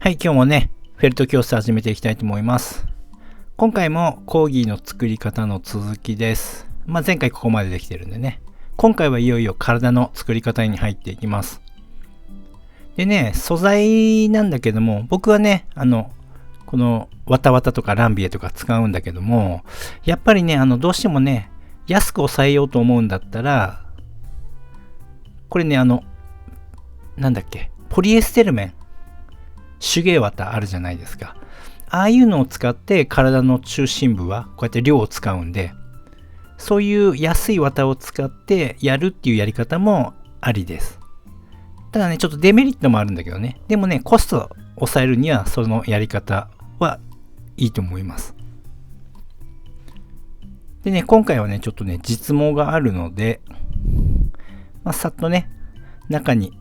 はい、今日もね、フェルト教室始めていきたいと思います。今回もコーギーの作り方の続きです。前回ここまでできてるんでね、今回はいよいよ体の作り方に入っていきます。でね、素材なんだけども、僕はね、このワタワタとかランビエとか使うんだけども、やっぱりね、どうしてもね、安く抑えようと思うんだったら、これね、なんだっけ、ポリエステル綿。手芸綿あるじゃないですか。ああいうのを使って体の中心部はこうやって量を使うんで、そういう安い綿を使ってやるっていうやり方もありです。ただね、ちょっとデメリットもあるんだけどね。でもね、コストを抑えるにはそのやり方はいいと思います。でね、今回はね、ちょっとね、実毛があるので、さっとね、中に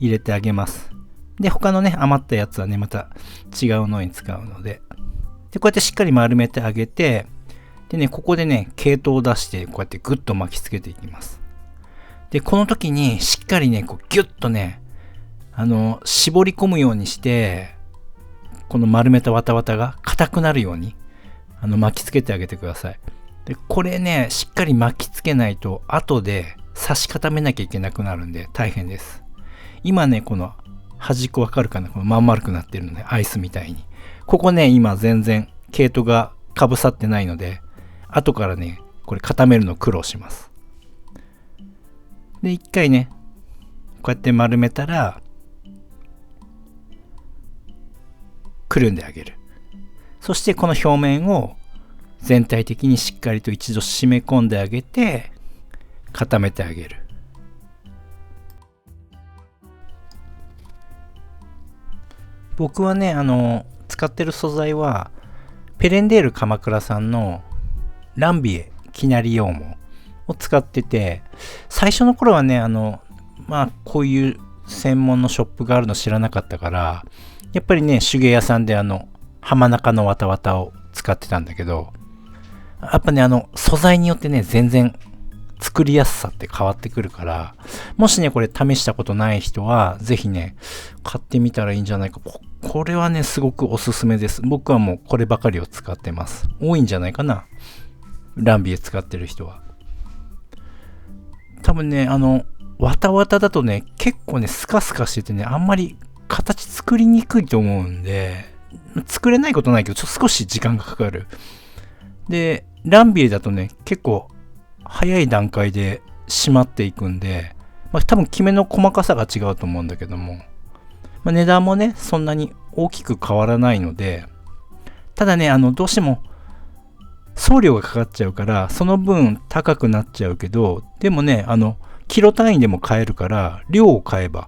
入れてあげます。で、他のね、余ったやつはね、また違うのに使うので。で、こうやってしっかり丸めてあげて、でね、ここでね、毛糸を出して、こうやってグッと巻きつけていきます。で、この時にしっかりね、こうギュッとね、絞り込むようにして、この丸めたワタワタが硬くなるように、巻きつけてあげてください。で、これね、しっかり巻きつけないと、後で差し固めなきゃいけなくなるんで、大変です。今ね、この端っこわかるかな、このまん丸くなってるので、アイスみたいに。ここね、今全然毛糸がかぶさってないので、後からね、これ固めるの苦労します。で、一回ね、こうやって丸めたら、くるんであげる。そしてこの表面を全体的にしっかりと一度締め込んであげて、固めてあげる。僕はね、使ってる素材は、ペレンデール鎌倉さんのランビエきなり羊毛を使ってて、最初の頃はね、こういう専門のショップがあるの知らなかったから、やっぱりね、手芸屋さんで浜中のワタワタを使ってたんだけど、やっぱね、素材によってね、全然作りやすさって変わってくるから、もしね、これ試したことない人は、ぜひね、買ってみたらいいんじゃないか。これはね、すごくおすすめです。僕はもうこればかりを使ってます。多いんじゃないかな。ランビエ使ってる人は。多分ね、ワタワタだとね、結構ね、スカスカしててね、あんまり形作りにくいと思うんで、作れないことないけど、ちょっと少し時間がかかる。で、ランビエだとね、結構、早い段階で締まっていくんで、多分キメの細かさが違うと思うんだけども、値段もね、そんなに大きく変わらないので、ただね、どうしても送料がかかっちゃうから、その分高くなっちゃうけど、でもね、キロ単位でも買えるから、量を買えば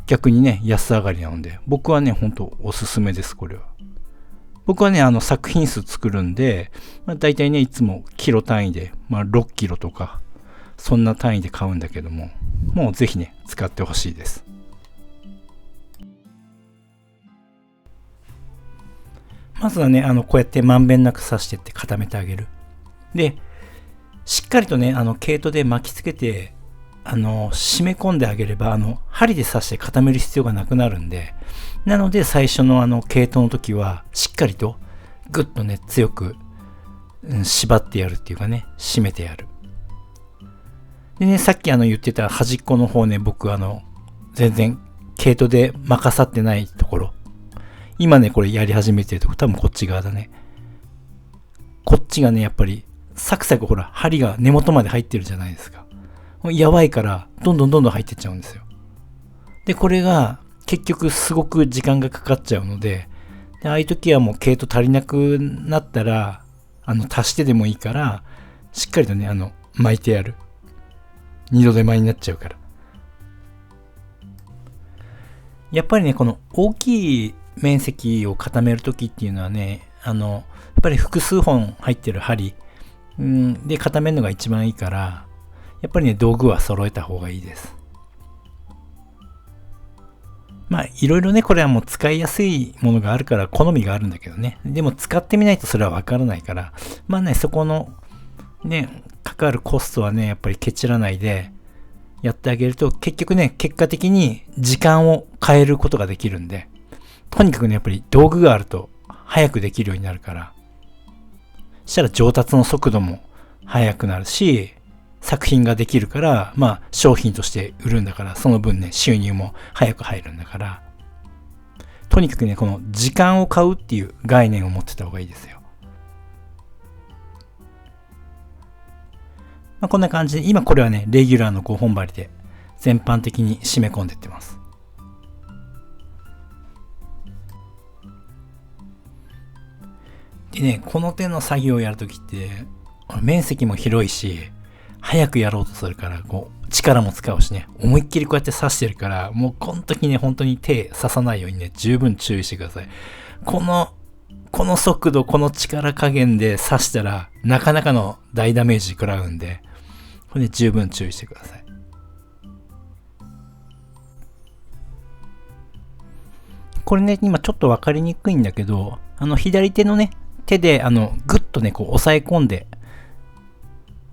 逆にね、安上がりなので、僕はね、ほんとおすすめです、これは。僕はね、作品数作るんで、大体ね、いつもキロ単位で、6キロとか、そんな単位で買うんだけども、もうぜひね、使ってほしいです。まずはね、こうやってまんべんなく刺してって固めてあげる。で、しっかりとね、毛糸で巻きつけて、締め込んであげれば、針で刺して固める必要がなくなるんで、なので最初の毛糸の時は、しっかりとぐっとね、強く、縛ってやるっていうかね、締めてやる。でね、さっき言ってた端っこの方ね、僕全然毛糸で任さってないところ。今ね、これやり始めてるとこ、多分こっち側だね。こっちがね、やっぱり、サクサクほら、針が根元まで入ってるじゃないですか。やばいから、どんどん入ってっちゃうんですよ。で、これが、結局すごく時間がかかっちゃうので、ああいう時はもう毛糸足りなくなったら、足してでもいいから、しっかりとね、巻いてやる。二度手間になっちゃうから。やっぱりね、この大きい面積を固める時っていうのはね、やっぱり複数本入ってる針、で固めるのが一番いいから、やっぱりね、道具は揃えた方がいいです。いろいろね、これはもう使いやすいものがあるから好みがあるんだけどね。でも使ってみないとそれはわからないから、そこのね、かかるコストはね、やっぱりケチらないでやってあげると、結局ね、結果的に時間を変えることができるんで、とにかくね、やっぱり道具があると早くできるようになるから、そしたら上達の速度も速くなるし、作品ができるから、商品として売るんだから、その分ね、収入も早く入るんだから、とにかくね、この時間を買うっていう概念を持ってた方がいいですよ。こんな感じで、今これはね、レギュラーの5本針で全般的に締め込んでってます。でね、この手の作業をやるときって、面積も広いし、早くやろうとするから、力も使うしね、思いっきりこうやって刺してるから、もうこの時ね、本当に手刺さないようにね、十分注意してください。この速度、この力加減で刺したら、なかなかの大ダメージ食らうんで、これで十分注意してください。これね、今ちょっとわかりにくいんだけど、左手のね、手で、ぐっとね、押さえ込んで、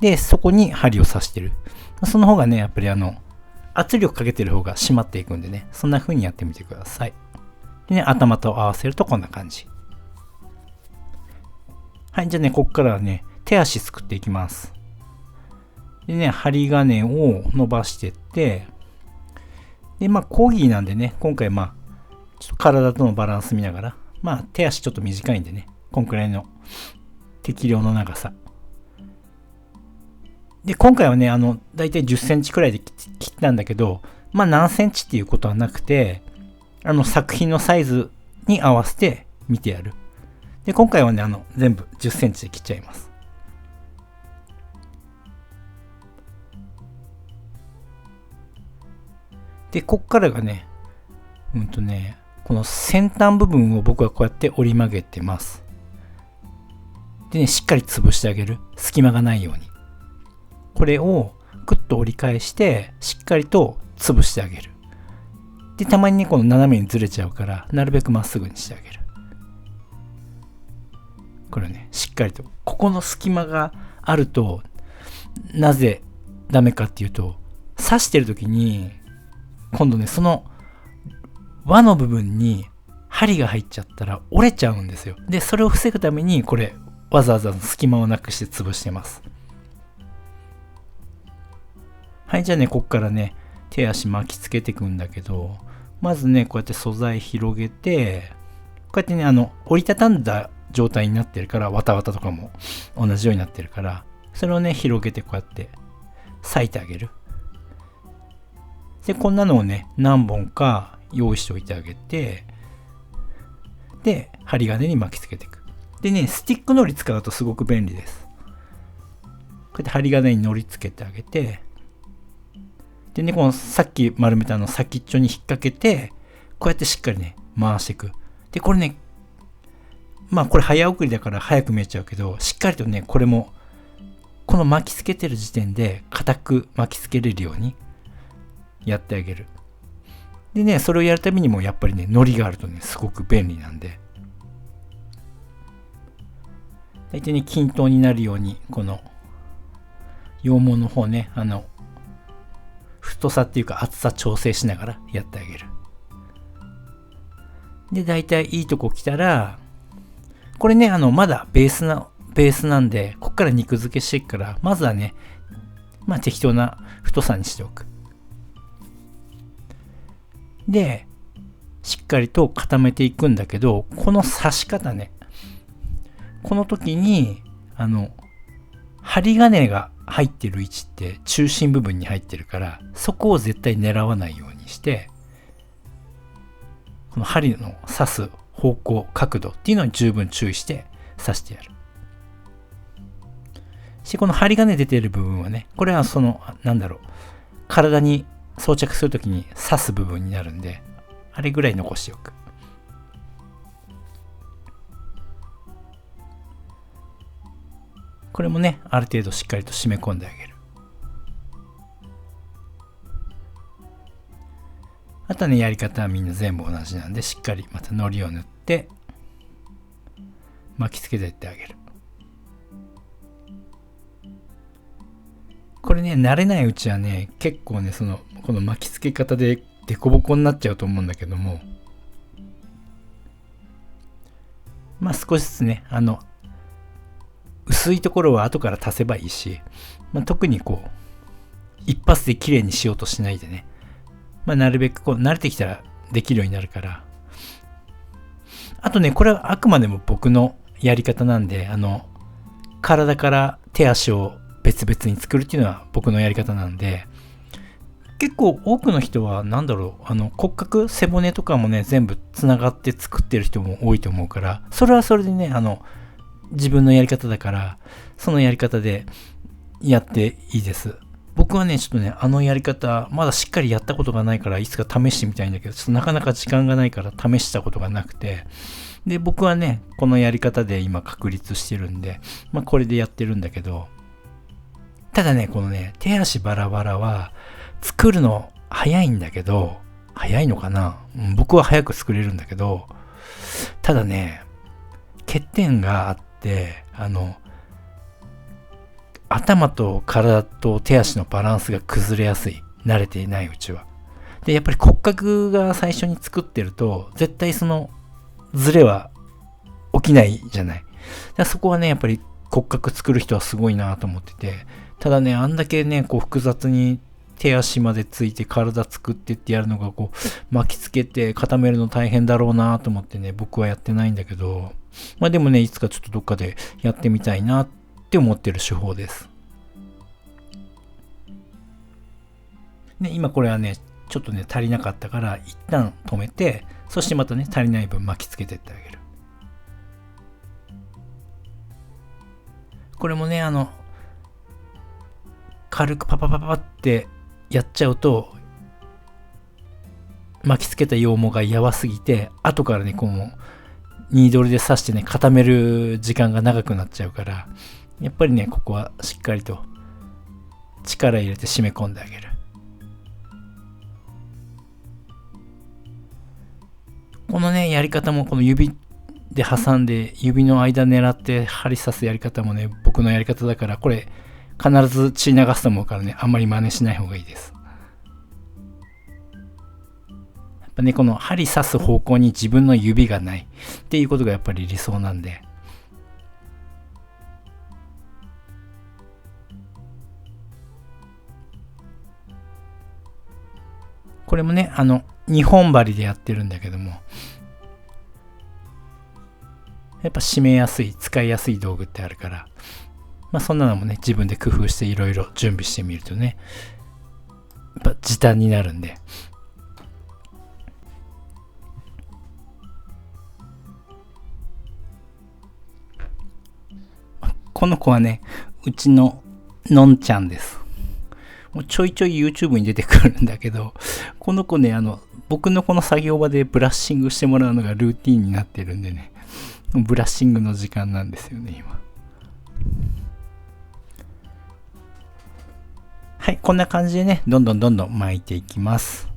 で、そこに針を刺してる。その方がね、やっぱり圧力かけてる方が締まっていくんでね、そんな風にやってみてください。でね、頭と合わせるとこんな感じ。はい、じゃあね、ここからはね、手足作っていきます。でね、針金を伸ばしてって、で、コーギーなんでね、今回ちょっと体とのバランス見ながら、手足ちょっと短いんでね、こんくらいの適量の長さ。で、今回はね、だいたい10センチくらいで切ったんだけど、何センチっていうことはなくて、作品のサイズに合わせて見てやる。で、今回はね、全部10センチで切っちゃいます。で、こっからがね、この先端部分を僕はこうやって折り曲げてます。でね、しっかり潰してあげる。隙間がないように。これをグッと折り返して、しっかりと潰してあげる。で、たまにね、この斜めにずれちゃうから、なるべくまっすぐにしてあげる。これね、しっかりと。ここの隙間があると、なぜダメかっていうと、刺してる時に、今度ね、その輪の部分に針が入っちゃったら折れちゃうんですよ。で、それを防ぐために、これ、わざわざ隙間をなくして潰してます。はい、じゃあね、こっからね、手足巻きつけていくんだけど、まずね、こうやって素材広げて、こうやってね、折りたたんだ状態になってるから、綿綿とかも同じようになってるから、それをね、広げてこうやって裂いてあげる。で、こんなのをね、何本か用意しておいてあげて、で、針金に巻きつけていく。でね、スティックのり使うとすごく便利です。こうやって針金にのりつけてあげて、でね、このさっき丸めた先っちょに引っ掛けて、こうやってしっかりね、回していく。で、これね、これ早送りだから早く見えちゃうけど、しっかりとね、これも、この巻きつけてる時点で、固く巻きつけれるようにやってあげる。でね、それをやるためにも、やっぱりね、のりがあるとね、すごく便利なんで、大体ね、均等になるように、この、羊毛の方ね、太さっていうか厚さ調整しながらやってあげる。で、大体いいとこ来たら、これね、まだベースなんで、こっから肉付けしていくから、まずはね、適当な太さにしておく。で、しっかりと固めていくんだけど、この刺し方ね、この時に、針金が入ってる位置って中心部分に入ってるから、そこを絶対狙わないようにして、この針の刺す方向、角度っていうのに十分注意して刺してやる。この針金出てる部分はね、これは体に装着するときに刺す部分になるんで、あれぐらい残しておく。これもね、ある程度しっかりと締め込んであげる。あとはね、やり方はみんな全部同じなんで、しっかりまた糊を塗って巻きつけていってあげる。これね、慣れないうちはね、結構ね、この巻きつけ方でデコボコになっちゃうと思うんだけども、まあ少しずつね、薄いところは後から足せばいいし、まあ、特にこう、一発で綺麗にしようとしないでね、まあなるべくこう、慣れてきたらできるようになるから。あとね、これはあくまでも僕のやり方なんで、体から手足を別々に作るっていうのは僕のやり方なんで、結構多くの人は骨格、背骨とかもね、全部つながって作ってる人も多いと思うから、それはそれでね、自分のやり方だから、そのやり方でやっていいです。僕はね、ちょっとね、やり方、まだしっかりやったことがないから、いつか試してみたいんだけど、ちょっとなかなか時間がないから試したことがなくて、で、僕はね、このやり方で今確立してるんで、まあこれでやってるんだけど、ただね、このね、手足バラバラは、作るの早いんだけど、早いのかな、僕は早く作れるんだけど、ただね、欠点があって、頭と体と手足のバランスが崩れやすい。慣れていないうちは。で、やっぱり骨格が最初に作ってると、絶対そのズレは起きないじゃない。だからそこはね、やっぱり骨格作る人はすごいなと思ってて、ただね、あんだけね、こう複雑に手足までついて体作ってってやるのがこう巻きつけて固めるの大変だろうなと思ってね、僕はやってないんだけど、まあでもね、いつかちょっとどっかでやってみたいなって思ってる手法です。ね、今これはね、ちょっとね、足りなかったから一旦止めて、そしてまたね、足りない分巻きつけてってあげる。これもね、軽くパパパパってやっちゃうと、巻きつけた羊毛がやわすぎて、後からね、こう、ニードルで刺してね、固める時間が長くなっちゃうから、やっぱりね、ここはしっかりと力入れて締め込んであげる。このね、やり方もこの指で挟んで指の間狙って針刺すやり方もね、僕のやり方だから、これ必ず血流すと思うからね、あんまり真似しない方がいいです。やっぱね、この針刺す方向に自分の指がないっていうことがやっぱり理想なんで。これもね、2本針でやってるんだけども、やっぱ締めやすい、使いやすい道具ってあるから、まあそんなのもね、自分で工夫していろいろ準備してみるとね、やっぱ時短になるんで。この子はね、うちののんちゃんです。もうちょいちょい YouTube に出てくるんだけど、この子ね、僕のこの作業場でブラッシングしてもらうのがルーティーンになってるんでね、ブラッシングの時間なんですよね、今。はい、こんな感じでね、どんどん巻いていきます。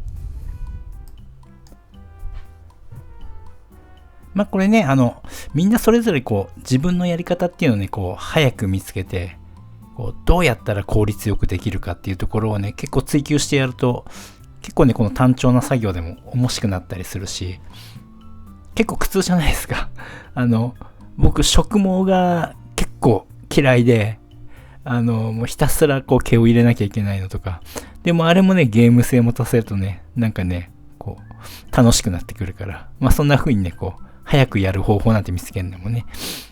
まあこれね、みんなそれぞれこう、自分のやり方っていうのをね、こう、早く見つけて、こうどうやったら効率よくできるかっていうところをね、結構追求してやると、結構ね、この単調な作業でも面白くなったりするし、結構苦痛じゃないですか。僕、植毛が結構嫌いで、もうひたすらこう毛を入れなきゃいけないのとか、でもあれもね、ゲーム性持たせるとね、なんかね、こう、楽しくなってくるから、まあそんな風にね、こう、早くやる方法なんて見つけるのもね、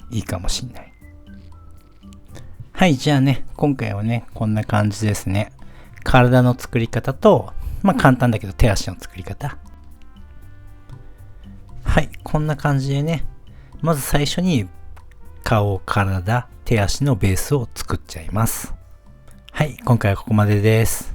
いいかもしんない。はい、じゃあね、今回はね、こんな感じですね。体の作り方と、まあ簡単だけど手足の作り方。はい、こんな感じでね、まず最初に顔、体、手足のベースを作っちゃいます。はい、今回はここまでです。